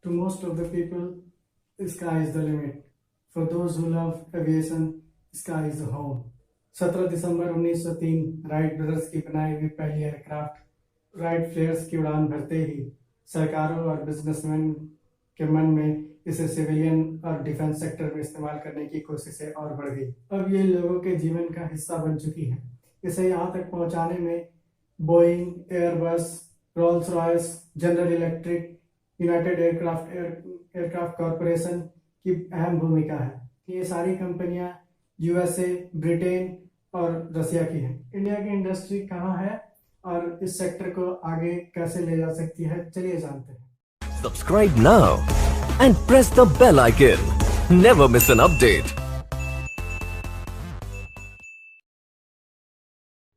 To most of the people, sky is the limit. For those who love aviation, sky is the home. 17 December 1903 Wright brothers की बनाई हुई पहली aircraft right फ्लेयर्स की उड़ान भरते ही सरकारों और बिजनेसमैन के मन में इसे सिविलियन और डिफेंस सेक्टर में इस्तेमाल करने की कोशिशें और बढ़ गई। अब ये लोगों के जीवन का हिस्सा बन चुकी है। इसे यहाँ तक पहुँचाने में Boeing, Airbus, Rolls Royce, general electric, United aircraft corporation की अहम भूमिका है। ये सारी कंपनियां यूएसए, ब्रिटेन और रसिया की हैं। इंडिया की इंडस्ट्री कहाँ है और इस सेक्टर को आगे कैसे ले जा सकती है, चलिए जानते हैं। Subscribe now and press the bell icon. Never miss an update.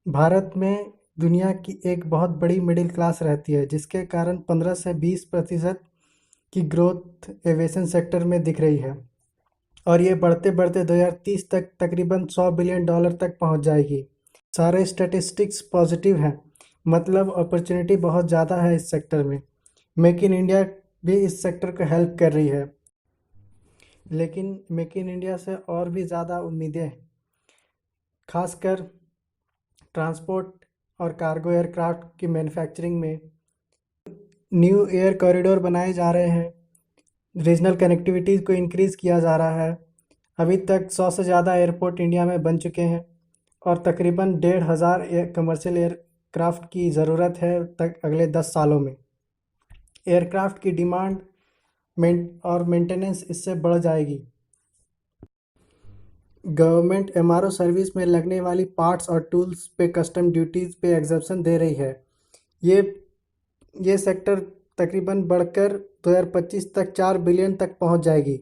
Bharat में दुनिया की एक बहुत बड़ी मिडिल क्लास रहती है, जिसके कारण 15 से 20% की ग्रोथ एविएशन सेक्टर में दिख रही है और ये बढ़ते बढ़ते 2030 तक तकरीबन $100 बिलियन तक पहुंच जाएगी। सारे स्टैटिस्टिक्स पॉजिटिव हैं, मतलब अपॉर्चुनिटी बहुत ज़्यादा है इस सेक्टर में। मेक इन इंडिया भी इस सेक्टर को हेल्प कर रही है, लेकिन मेक इन इंडिया से और भी ज़्यादा उम्मीदें हैं, खासकर ट्रांसपोर्ट और कार्गो एयरक्राफ्ट की मैन्युफैक्चरिंग में। न्यू एयर कॉरिडोर बनाए जा रहे हैं, रीजनल कनेक्टिविटी को इंक्रीज़ किया जा रहा है। अभी तक 100 से ज़्यादा एयरपोर्ट इंडिया में बन चुके हैं और तकरीबन 1,500 कमर्शियल एयरक्राफ्ट की ज़रूरत है तक अगले 10 सालों में। एयरक्राफ्ट की डिमांड और मेंटेनेंस इससे बढ़ जाएगी। गवर्नमेंट एमआरओ सर्विस में लगने वाली पार्ट्स और टूल्स पे कस्टम ड्यूटीज़ पे एग्जम्पशन दे रही है। ये सेक्टर तकरीबन बढ़कर 2025 तक 4 बिलियन तक पहुंच जाएगी।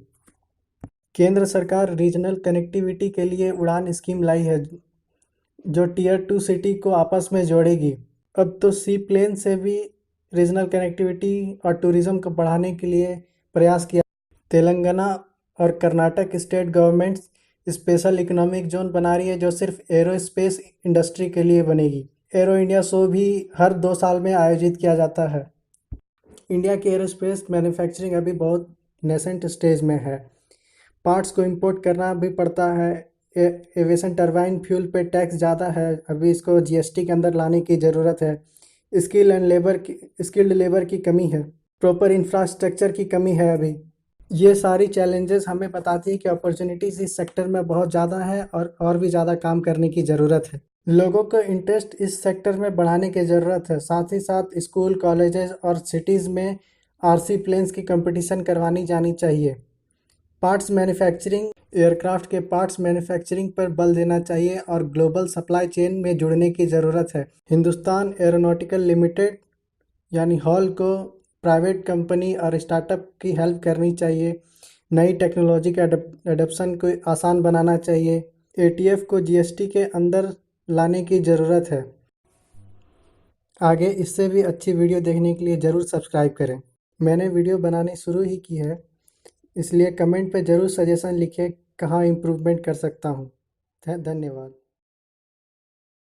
केंद्र सरकार रीजनल कनेक्टिविटी के लिए उड़ान स्कीम लाई है, जो टियर 2 सिटी को आपस में जोड़ेगी। अब तो सी प्लेन से भी रीजनल कनेक्टिविटी और टूरिज्म को बढ़ाने के लिए प्रयास किया। तेलंगाना और Karnataka state governments special economic zone बना रही है, जो सिर्फ एरोस्पेस इंडस्ट्री के लिए बनेगी। एरो इंडिया शो भी हर 2 साल में आयोजित किया जाता है। इंडिया की एरोस्पेस मैन्युफैक्चरिंग अभी बहुत नेसेंट स्टेज में है। पार्ट्स को इंपोर्ट करना भी पड़ता है। एविएशन टरबाइन फ्यूल पे टैक्स ज़्यादा है, अभी इसको जीएसटी के अंदर लाने की ज़रूरत है। स्किल्ड लेबर की कमी है, प्रॉपर इंफ्रास्ट्रक्चर की कमी है। अभी ये सारी चैलेंजेस हमें बताती है कि अपॉर्चुनिटीज़ इस सेक्टर में बहुत ज़्यादा है और भी ज़्यादा काम करने की ज़रूरत है। लोगों को इंटरेस्ट इस सेक्टर में बढ़ाने की ज़रूरत है। साथ ही साथ स्कूल, कॉलेजेस और सिटीज़ में आरसी प्लेन्स की कंपटीशन करवानी जानी चाहिए। पार्ट्स मैन्युफैक्चरिंग, एयरक्राफ्ट के पार्ट्स मैन्युफैक्चरिंग पर बल देना चाहिए और ग्लोबल सप्लाई चेन में जुड़ने की ज़रूरत है। हिंदुस्तान एरोनॉटिकल लिमिटेड यानी हॉल को प्राइवेट कंपनी और स्टार्टअप की हेल्प करनी चाहिए। नई टेक्नोलॉजी के एडप्शन को आसान बनाना चाहिए। एटीएफ को जीएसटी के अंदर लाने की ज़रूरत है। आगे इससे भी अच्छी वीडियो देखने के लिए ज़रूर सब्सक्राइब करें। मैंने वीडियो बनानी शुरू ही की है, इसलिए कमेंट पे ज़रूर सजेशन लिखिए कहाँ इम्प्रूवमेंट कर सकता हूँ। धन्यवाद।